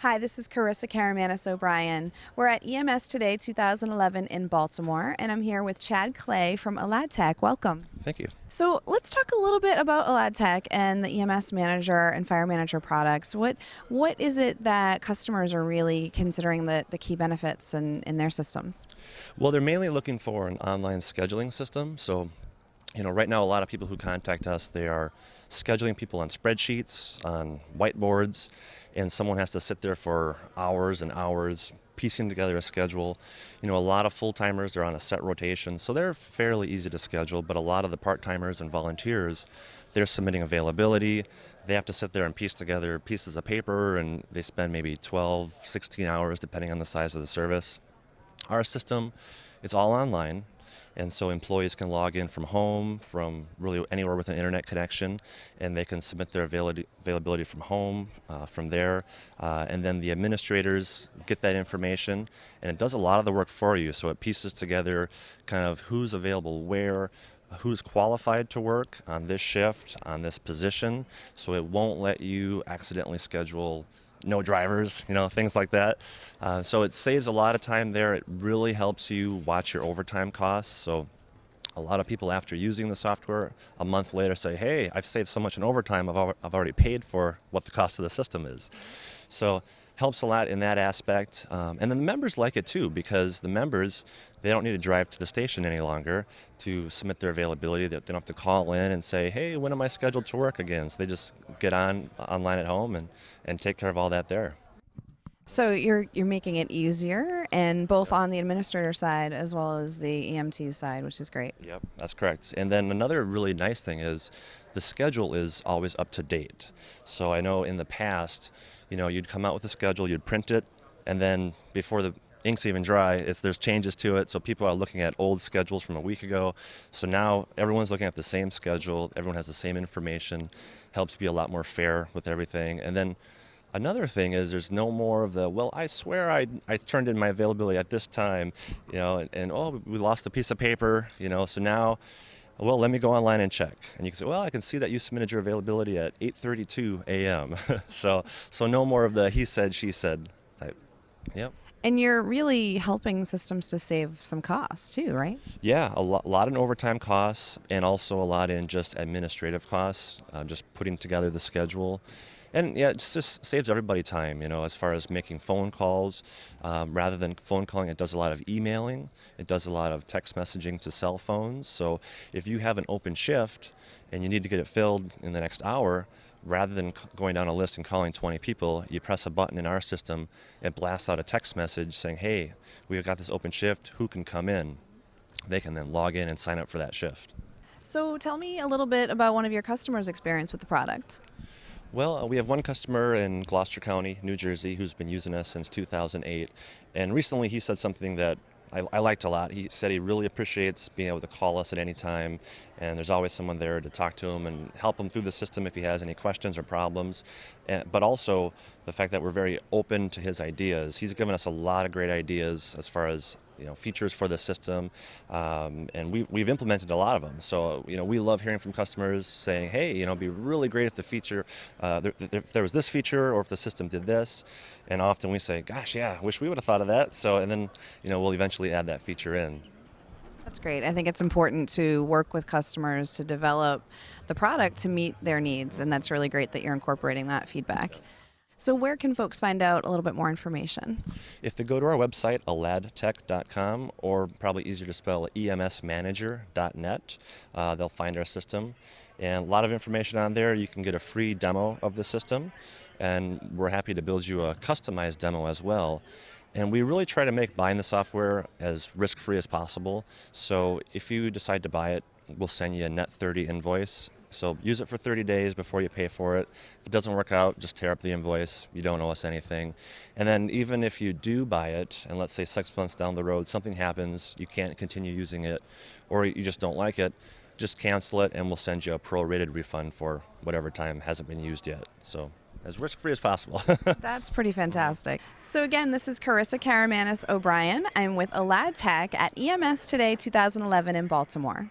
Hi, this is Carissa Karamanis O'Brien. We're at EMS Today 2011 in Baltimore, and I'm here with Chad Clay from allad. Welcome. Thank you. So let's talk a little bit about allad and the EMS Manager and Fire Manager products. What is it that customers are really considering the key benefits in their systems? Well, they're mainly looking for an online scheduling system. So, right now, a lot of people who contact us, they are scheduling people on spreadsheets, on whiteboards, and someone has to sit there for hours and hours piecing together a schedule. A lot of full-timers are on a set rotation, so they're fairly easy to schedule, but a lot of the part-timers and volunteers, they're submitting availability. They have to sit there and piece together pieces of paper, and they spend maybe 12, 16 hours depending on the size of the service. Our system, it's all online, and so employees can log in from home, from really anywhere with an internet connection, and they can submit their availability from home, from there, and then the administrators get that information, and it does a lot of the work for you. So it pieces together kind of who's available where, who's qualified to work on this shift, on this position, so it won't let you accidentally schedule no drivers, things like that. So it saves a lot of time there. It really helps you watch your overtime costs. So a lot of people, after using the software a month later, say, hey, I've saved so much in overtime, I've already paid for what the cost of the system is. So helps a lot in that aspect. And then the members like it too, because the members, they don't need to drive to the station any longer to submit their availability. They don't have to call in and say, hey, when am I scheduled to work again? So they just get online at home and take care of all that there. So you're making it easier, and both on the administrator side as well as the EMT side, which is great. Yep, that's correct. And then another really nice thing is the schedule is always up to date. So I know in the past, you'd come out with a schedule, you'd print it, and then before the ink's even dry, there's changes to it. So people are looking at old schedules from a week ago. So now everyone's looking at the same schedule, everyone has the same information, helps be a lot more fair with everything. And then another thing is there's no more of the, well, I swear I turned in my availability at this time, and oh, we lost a piece of paper, so now, well, let me go online and check. And you can say, well, I can see that you submitted your availability at 8:32 a.m. So no more of the he said, she said type. Yep. And you're really helping systems to save some costs too, right? Yeah, a lot in overtime costs, and also a lot in just administrative costs, just putting together the schedule. And yeah, it just saves everybody time, as far as making phone calls. Rather than phone calling, it does a lot of emailing. It does a lot of text messaging to cell phones. So if you have an open shift and you need to get it filled in the next hour, rather than going down a list and calling 20 people, you press a button in our system, it blasts out a text message saying, hey, we've got this open shift, who can come in? They can then log in and sign up for that shift. So tell me a little bit about one of your customers' experience with the product. Well, we have one customer in Gloucester County, New Jersey, who's been using us since 2008. And recently he said something that I liked a lot. He said he really appreciates being able to call us at any time, and there's always someone there to talk to him and help him through the system if he has any questions or problems. But also the fact that we're very open to his ideas. He's given us a lot of great ideas as far as features for the system, and we've implemented a lot of them. So we love hearing from customers saying, hey, it'd be really great if the feature, if there was this feature, or if the system did this. And often we say, gosh, yeah, I wish we would have thought of that. So, and then we'll eventually add that feature in. That's great. I think it's important to work with customers to develop the product to meet their needs, and that's really great that you're incorporating that feedback. So where can folks find out a little bit more information? If they go to our website, alladtech.com, or probably easier to spell, emsmanager.net, they'll find our system. And a lot of information on there. You can get a free demo of the system, and we're happy to build you a customized demo as well. And we really try to make buying the software as risk-free as possible. So if you decide to buy it, we'll send you a net 30 invoice. So use it for 30 days before you pay for it. If it doesn't work out, just tear up the invoice. You don't owe us anything. And then even if you do buy it, and let's say 6 months down the road, something happens, you can't continue using it, or you just don't like it, just cancel it, and we'll send you a prorated refund for whatever time hasn't been used yet. So as risk-free as possible. That's pretty fantastic. So again, this is Carissa Karamanis O'Brien. I'm with allad at EMS Today 2011 in Baltimore.